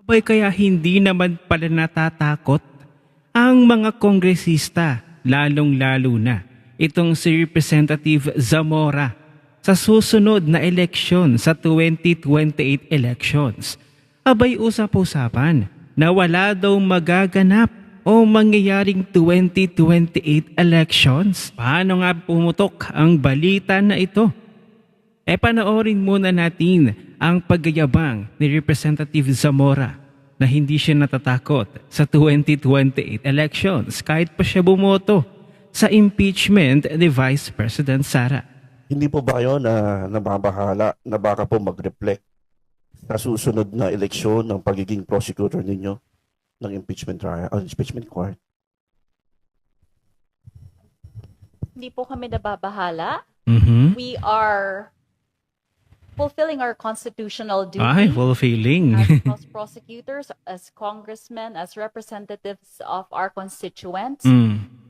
Abay kaya hindi naman pala natatakot ang mga kongresista, lalong-lalo na itong si Representative Zamora sa susunod na eleksyon sa 2028 elections. Abay usap-usapan na wala daw magaganap o mangyayaring 2028 elections. Paano nga pumutok ang balita na ito? Panoorin muna natin ang pagyayabang ni Representative Zamora na hindi siya natatakot sa 2028 elections kahit pa siya bumoto sa impeachment ni Vice President Sara. Hindi po ba kayo na nababahala na baka po mag-reflect sa susunod na eleksyon ng pagiging prosecutor ninyo ng impeachment trial, impeachment court? Hindi po kami nababahala. Mm-hmm. We are fulfilling our constitutional duty Ay, fulfilling. as House prosecutors, as congressmen, as representatives of our constituents.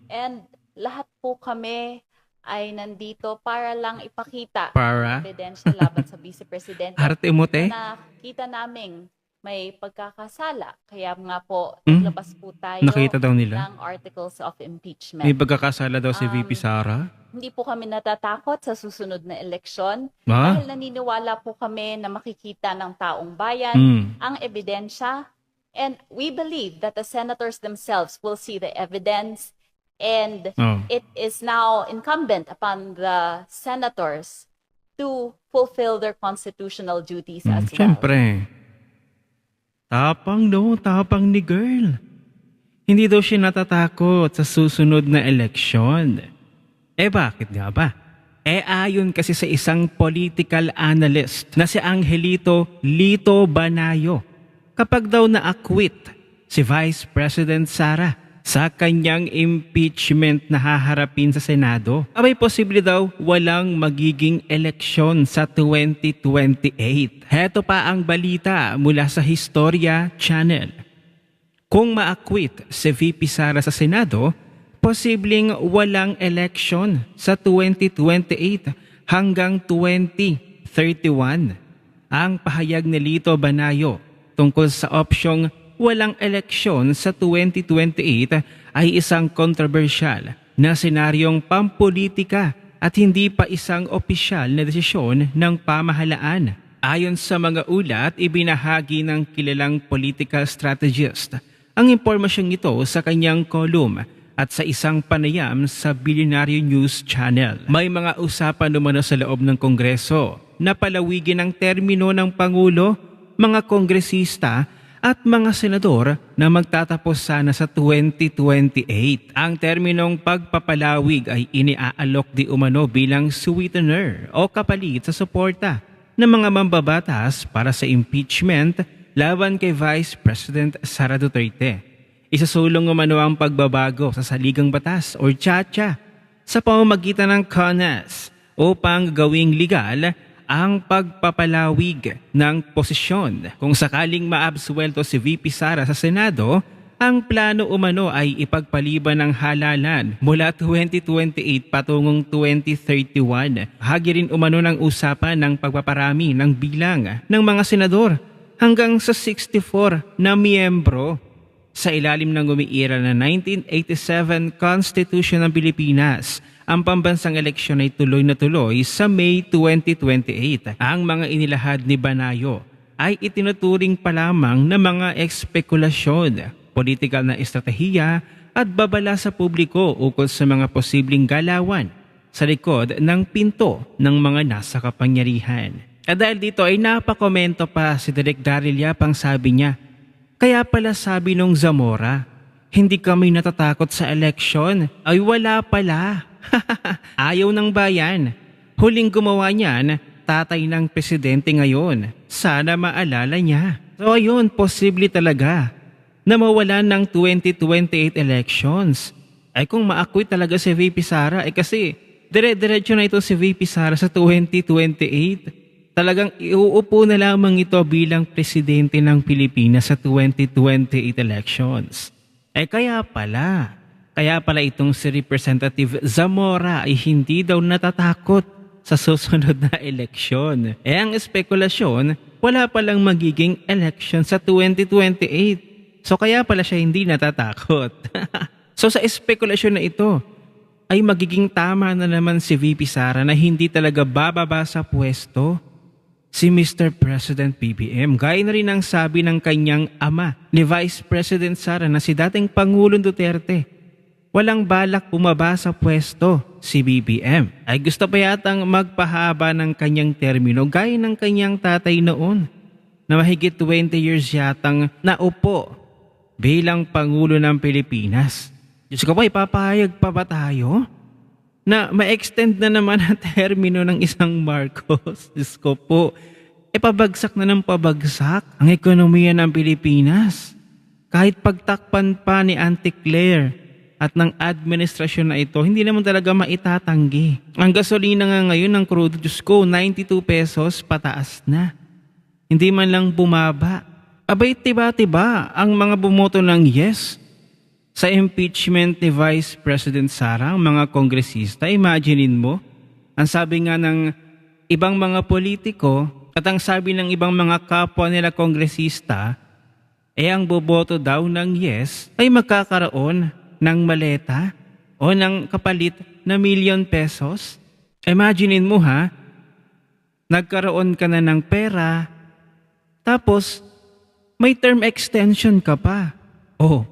And lahat po kami ay nandito para lang ipakita Para? ebidensya laban sa Vice Presidente Arte mo, te? na kita naming may pagkakasala. Kaya nga po, Hmm? naglabas po tayo Nakita daw nila? ng articles of impeachment. May pagkakasala daw si VP Sara? Hindi po kami natatakot sa susunod na eleksyon Ah? dahil naniniwala po kami na makikita ng taong bayan ang ebidensya, and we believe that the senators themselves will see the evidence, and Oh. it is now incumbent upon the senators to fulfill their constitutional duties as well. Siyempre. Tapang no, tapang ni girl. Hindi daw siya natatakot sa susunod na eleksyon. Bakit nga ba? Ayon kasi sa isang political analyst na si Angelito Lito Banayo, kapag daw na-acquit si Vice President Sara sa kanyang impeachment na haharapin sa Senado, abay posible daw walang magiging eleksyon sa 2028. Heto pa ang balita mula sa Historia Channel. Kung ma-acquit si VP Sara sa Senado, posibleng walang eleksyon sa 2028 hanggang 2031. Ang pahayag ni Lito Banayo tungkol sa opsyong walang eleksyon sa 2028 ay isang kontrobersyal na senaryong pampolitika at hindi pa isang opisyal na desisyon ng pamahalaan. Ayon sa mga ulat, ibinahagi ng kilalang political strategist ang impormasyong ito sa kanyang column at sa isang panayam sa Billionaire News Channel. May mga usapan naman sa loob ng Kongreso na palawigin ang termino ng Pangulo, mga kongresista at mga senador na magtatapos sana sa 2028. Ang terminong pagpapalawig ay iniaalok di umano bilang sweetener o kapalit sa suporta ng mga mambabatas para sa impeachment laban kay Vice President Sara Duterte. Isasulong umano ang pagbabago sa saligang batas o CHA sa pamamagitan ng CONAS upang gawing legal ang pagpapalawig ng posisyon. Kung sakaling maabsuelto si VP Sara sa Senado, ang plano umano ay ipagpaliban ng halalan mula 2028 patungong 2031. Hagi rin umano ng usapan ng pagpaparami ng bilang ng mga senador hanggang sa 64 na miyembro sa ilalim ng umiira na 1987 Constitution ng Pilipinas. Ang pambansang eleksyon ay tuloy na tuloy sa May 2028. Ang mga inilahad ni Banayo ay itinuturing pa lamang na mga ekspekulasyon, politikal na estratehiya at babala sa publiko ukol sa mga posibleng galawan sa likod ng pinto ng mga nasa kapangyarihan. At dahil dito ay napakomento pa si Direk Daryl Yap, ang sabi niya, kaya pala sabi nung Zamora, hindi kami natatakot sa eleksyon, ay wala pala. Ayaw ng bayan. Huling gumawa niyan, tatay ng presidente ngayon. Sana maalala niya. So ayun, posible talaga na mawalan ng 2028 elections. Ay kung ma-acquit talaga si VP Sara, kasi dire-diretso na ito si VP Sara sa 2028. Talagang iuupo na lamang ito bilang presidente ng Pilipinas sa 2028 elections. Kaya pala itong si Representative Zamora ay hindi daw natatakot sa susunod na eleksyon. Ang espekulasyon wala palang magiging election sa 2028. So kaya pala siya hindi natatakot. So sa espekulasyon na ito, ay magiging tama na naman si VP Sara na hindi talaga bababa sa pwesto si Mr. President PBM. Gaya na rin ang sabi ng kanyang ama, ni Vice President Sara na si dating Pangulong Duterte. Walang balak bumaba sa pwesto si BBM. Ay gusto pa yatang magpahaba ng kanyang termino gaya ng kanyang tatay noon na mahigit 20 years yatang naupo bilang Pangulo ng Pilipinas. Diyos ko po, ipapahayag pa ba tayo na ma-extend na naman ang termino ng isang Marcos? Diyos ko po, pabagsak na ng pabagsak ang ekonomiya ng Pilipinas. Kahit pagtakpan pa ni Auntie Claire at ng administrasyon na ito, hindi naman talaga maitatanggi. Ang gasolina nga ngayon ng crudo, Diyos ko, 92 pesos pataas na. Hindi man lang bumaba. Abay, tiba-tiba ang mga bumoto ng yes sa impeachment ni Vice President Sara, ang mga kongresista. Imaginein mo, ang sabi nga ng ibang mga politiko at ang sabi ng ibang mga kapwa nila kongresista, ang boboto daw ng yes ay magkakaroon ng maleta o ng kapalit na ₱1,000,000. Imaginein mo ha, nagkaroon ka na ng pera, tapos may term extension ka pa. Oh,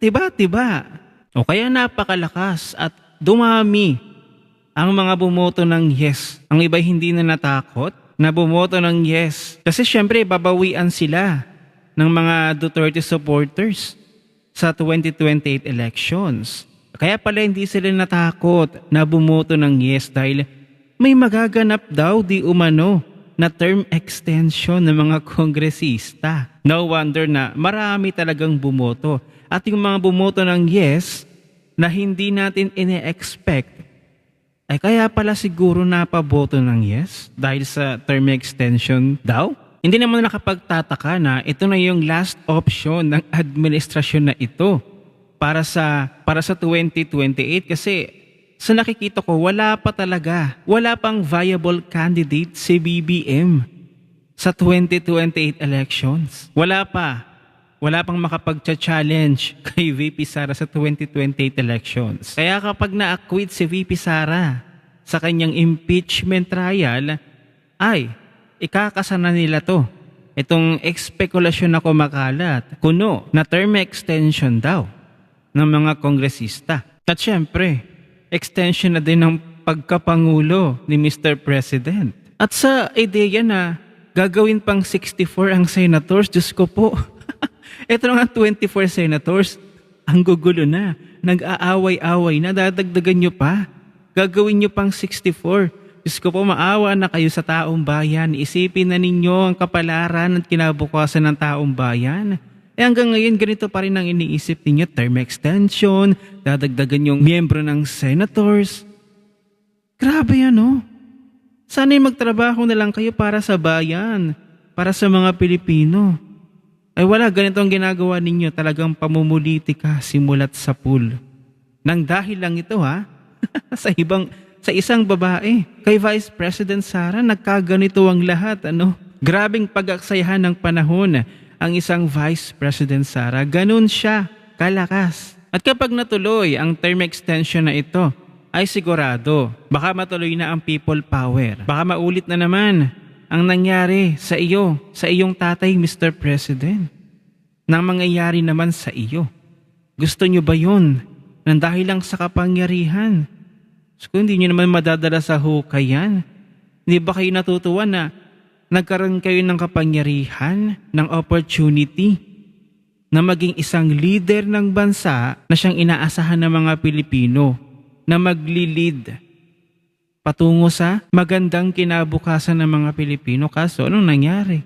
tiba-tiba. O kaya napakalakas at dumami ang mga bumoto ng yes. Ang iba hindi na natakot na bumoto ng yes. Kasi syempre babawian sila ng mga Duterte supporters sa 2028 elections. Kaya pala hindi sila natakot na bumoto ng yes dahil may magaganap daw di umano na term extension ng mga kongresista. No wonder na marami talagang bumoto. At yung mga bumoto ng yes na hindi natin ine-expect, ay kaya pala siguro napaboto ng yes dahil sa term extension daw. Hindi naman nakapagtataka na ito na yung last option ng administrasyon na ito para sa 2028 kasi sa nakikita ko wala pang viable candidate si BBM sa 2028 elections. Wala pang makapag-challenge kay VP Sara sa 2028 elections. Kaya kapag na-acquit si VP Sara sa kanyang impeachment trial, ay ikakasana nila to. Itong espekulasyon na kumakalat, kuno na term extension daw ng mga kongresista. At syempre, extension na din ng pagkapangulo ni Mr. President. At sa ideya na gagawin pang 64 ang senators, Diyos ko po, ito nga 24 senators, ang gugulo na, nag-aaway-away na, dadagdagan nyo pa, gagawin nyo pang 64. Diyos ko po, maawa na kayo sa taong bayan, isipin na ninyo ang kapalaran at kinabukasan ng taong bayan. Hanggang ngayon, ganito pa rin ang iniisip ninyo, term extension, dadagdagan yung miyembro ng senators. Grabe yan, no? Sana'y magtrabaho na lang kayo para sa bayan, para sa mga Pilipino. Ay wala, ganito ang ginagawa ninyo, talagang pamumulitika simulat sa pool. Nang dahil lang ito ha, sa isang babae, kay Vice President Sara, nagkaganito ang lahat, ano? Grabing pag-aksayahan ng panahon ang isang Vice President Sara, ganun siya, kalakas. At kapag natuloy ang term extension na ito, ay sigurado, baka matuloy na ang people power. Baka maulit na naman ang nangyari sa iyong tatay, Mr. President, nang mangyayari naman sa iyo. Gusto nyo ba yun? Nang dahil lang sa kapangyarihan. So, kung hindi nyo naman madadala sa hukay yan, hindi ba kayo natutuwa na nagkaroon kayo ng kapangyarihan, ng opportunity, na maging isang leader ng bansa na siyang inaasahan ng mga Pilipino na magli-lead patungo sa magandang kinabukasan ng mga Pilipino. Kaso, anong nangyari?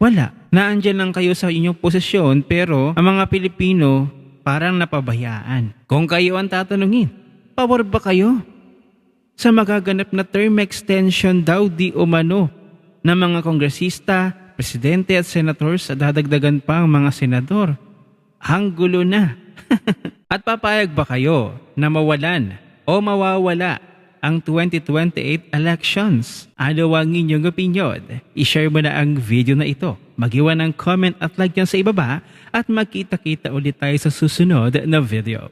Wala. Naandyan lang kayo sa inyong posisyon pero ang mga Pilipino parang napabayaan. Kung kayo ang tatanungin, pabor ba kayo sa magaganap na term extension daw di umano ng mga kongresista, presidente at senators at dadagdagan pa ang mga senador? Ang gulo na. At papayag ba kayo na mawalan o mawawala ang 2028 elections. Ano ang inyong opinion? I-share mo na ang video na ito. Mag-iwan ng comment at like yan sa ibaba at magkita-kita ulit tayo sa susunod na video.